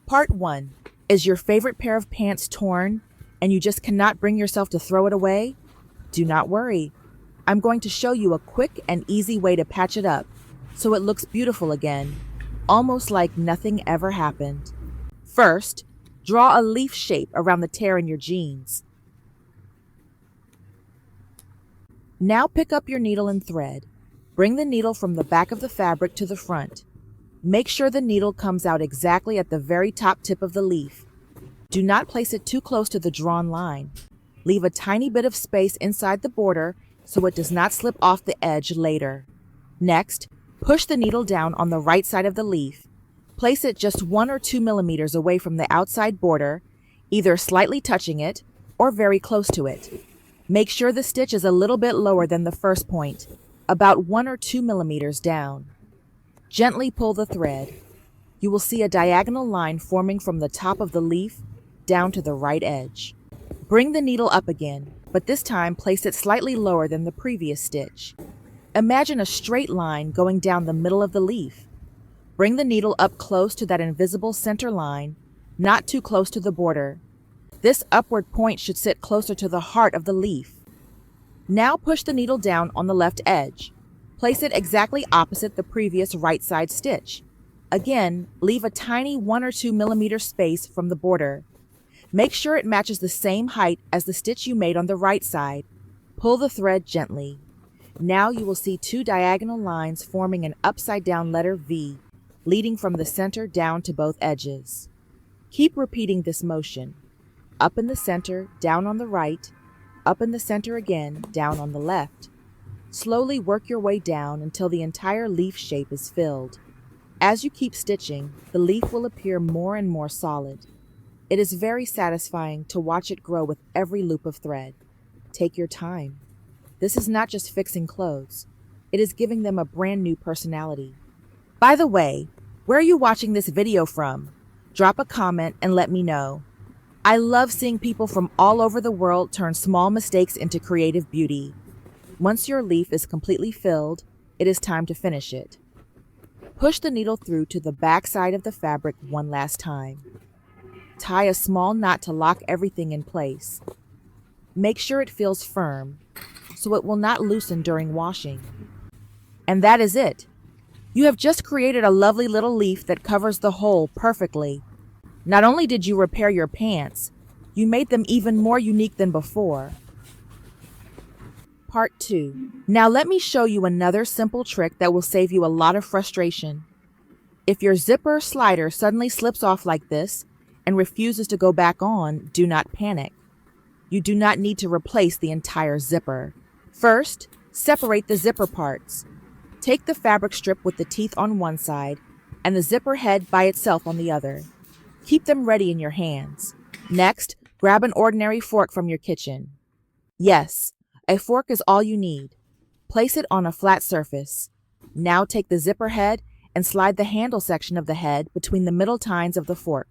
Part 1. Is your favorite pair of pants torn and you just cannot bring yourself to throw it away? Do not worry. I'm going to show you a quick and easy way to patch it up so it looks beautiful again, almost like nothing ever happened. First, draw a leaf shape around the tear in your jeans. Now pick up your needle and thread. Bring the needle from the back of the fabric to the front. Make sure the needle comes out exactly at the very top tip of the leaf. Do not place it too close to the drawn line. Leave a tiny bit of space inside the border so it does not slip off the edge later. Next, push the needle down on the right side of the leaf. Place it just 1 or 2 millimeters away from the outside border, either slightly touching it or very close to it. Make sure the stitch is a little bit lower than the first point, about 1 or 2 millimeters down. Gently pull the thread. You will see a diagonal line forming from the top of the leaf down to the right edge. Bring the needle up again, but this time place it slightly lower than the previous stitch. Imagine a straight line going down the middle of the leaf. Bring the needle up close to that invisible center line, not too close to the border. This upward point should sit closer to the heart of the leaf. Now push the needle down on the left edge. Place it exactly opposite the previous right side stitch. Again, leave a tiny 1 or 2 millimeter space from the border. Make sure it matches the same height as the stitch you made on the right side. Pull the thread gently. Now you will see 2 diagonal lines forming an upside down letter V, leading from the center down to both edges. Keep repeating this motion. Up in the center, down on the right, up in the center again, down on the left. Slowly work your way down until the entire leaf shape is filled. As you keep stitching, the leaf will appear more and more solid. It is very satisfying to watch it grow with every loop of thread. Take your time. This is not just fixing clothes. It is giving them a brand new personality. By the way, where are you watching this video from? Drop a comment and let me know. I love seeing people from all over the world turn small mistakes into creative beauty. Once your leaf is completely filled, it is time to finish it. Push the needle through to the back side of the fabric one last time. Tie a small knot to lock everything in place. Make sure it feels firm, so it will not loosen during washing. And that is it. You have just created a lovely little leaf that covers the hole perfectly. Not only did you repair your pants, you made them even more unique than before. Part 2. Now let me show you another simple trick that will save you a lot of frustration. If your zipper slider suddenly slips off like this and refuses to go back on, do not panic. You do not need to replace the entire zipper. First, separate the zipper parts. Take the fabric strip with the teeth on one side and the zipper head by itself on the other. Keep them ready in your hands. Next, grab an ordinary fork from your kitchen. Yes, a fork is all you need. Place it on a flat surface. Now take the zipper head and slide the handle section of the head between the middle tines of the fork.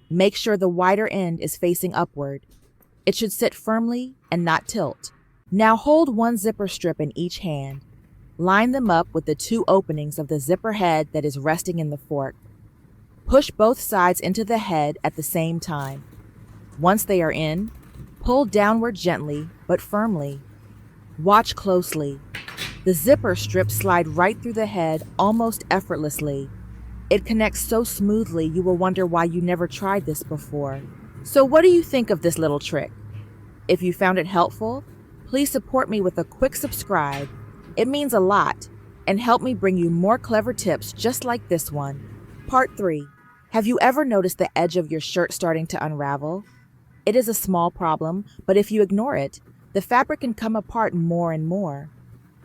Make sure the wider end is facing upward. It should sit firmly and not tilt. Now hold one zipper strip in each hand. Line them up with the 2 openings of the zipper head that is resting in the fork. Push both sides into the head at the same time. Once they are in, pull downward gently but firmly. Watch closely. The zipper strips slide right through the head almost effortlessly. It connects so smoothly you will wonder why you never tried this before. So what do you think of this little trick? If you found it helpful, please support me with a quick subscribe. It means a lot and help me bring you more clever tips just like this one. Part 3. Have you ever noticed the edge of your shirt starting to unravel? It is a small problem, but if you ignore it, the fabric can come apart more and more.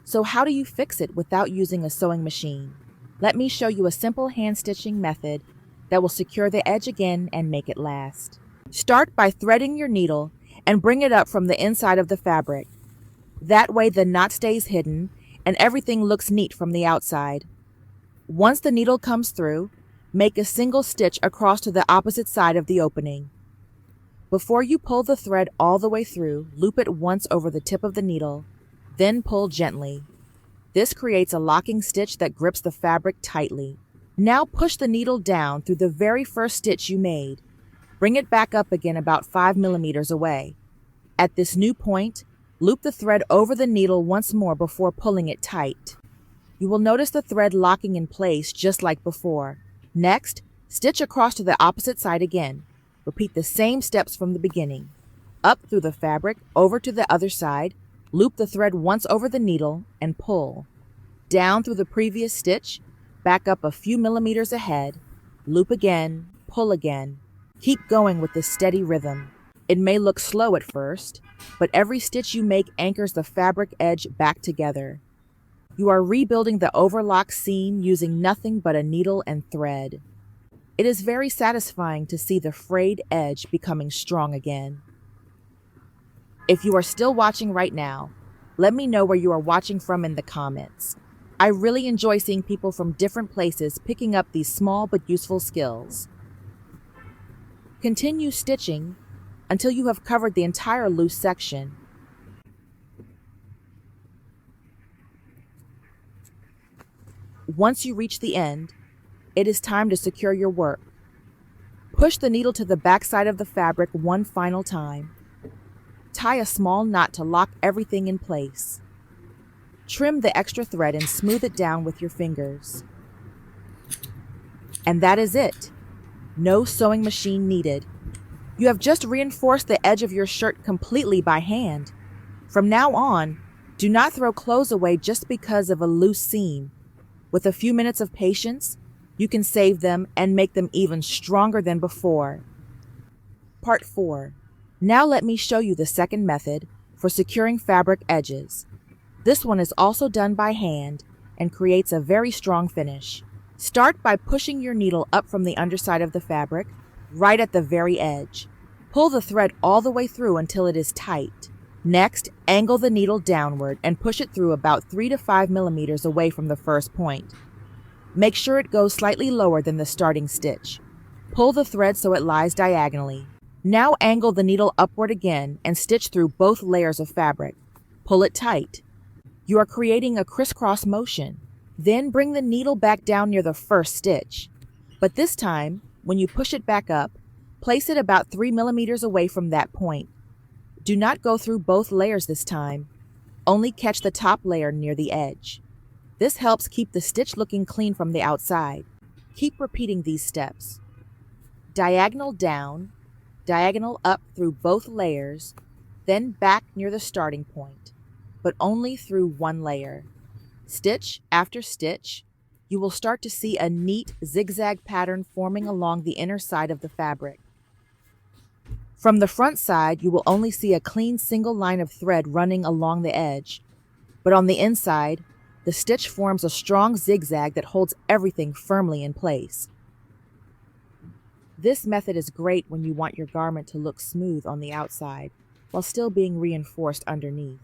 So how do you fix it without using a sewing machine? Let me show you a simple hand stitching method that will secure the edge again and make it last. Start by threading your needle and bring it up from the inside of the fabric. That way the knot stays hidden and everything looks neat from the outside. Once the needle comes through, make a single stitch across to the opposite side of the opening. Before you pull the thread all the way through, loop it once over the tip of the needle, then pull gently. This creates a locking stitch that grips the fabric tightly. Now push the needle down through the very first stitch you made. Bring it back up again about 5 millimeters away. At this new point, loop the thread over the needle once more before pulling it tight. You will notice the thread locking in place just like before. Next, stitch across to the opposite side again. Repeat the same steps from the beginning. Up through the fabric, over to the other side, loop the thread once over the needle and pull. Down through the previous stitch, back up a few millimeters ahead, loop again, pull again. Keep going with this steady rhythm. It may look slow at first, but every stitch you make anchors the fabric edge back together. You are rebuilding the overlock seam using nothing but a needle and thread. It is very satisfying to see the frayed edge becoming strong again. If you are still watching right now, let me know where you are watching from in the comments. I really enjoy seeing people from different places picking up these small but useful skills. Continue stitching until you have covered the entire loose section. Once you reach the end, it is time to secure your work. Push the needle to the back side of the fabric one final time. Tie a small knot to lock everything in place. Trim the extra thread and smooth it down with your fingers. And that is it. No sewing machine needed. You have just reinforced the edge of your shirt completely by hand. From now on, do not throw clothes away just because of a loose seam. With a few minutes of patience, you can save them and make them even stronger than before. Part 4. Now let me show you the second method for securing fabric edges. This one is also done by hand and creates a very strong finish. Start by pushing your needle up from the underside of the fabric, right at the very edge. Pull the thread all the way through until it is tight. Next, angle the needle downward and push it through about 3 to 5 millimeters away from the first point. Make sure it goes slightly lower than the starting stitch. Pull the thread so it lies diagonally. Now angle the needle upward again and stitch through both layers of fabric. Pull it tight. You are creating a crisscross motion. Then bring the needle back down near the first stitch. But this time, when you push it back up, place it about 3 millimeters away from that point. Do not go through both layers this time. Only catch the top layer near the edge. This helps keep the stitch looking clean from the outside. Keep repeating these steps. Diagonal down, diagonal up through both layers, then back near the starting point, but only through one layer. Stitch after stitch, you will start to see a neat zigzag pattern forming along the inner side of the fabric. From the front side, you will only see a clean single line of thread running along the edge, but on the inside, the stitch forms a strong zigzag that holds everything firmly in place. This method is great when you want your garment to look smooth on the outside, while still being reinforced underneath.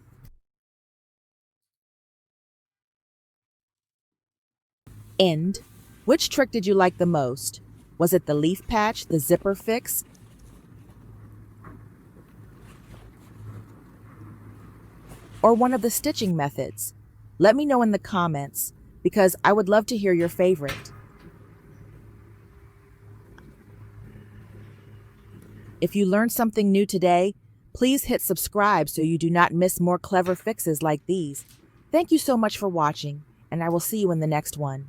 End. Which trick did you like the most? Was it the leaf patch, the zipper fix, or one of the stitching methods? Let me know in the comments, because I would love to hear your favorite. If you learned something new today, please hit subscribe so you do not miss more clever fixes like these. Thank you so much for watching, and I will see you in the next one.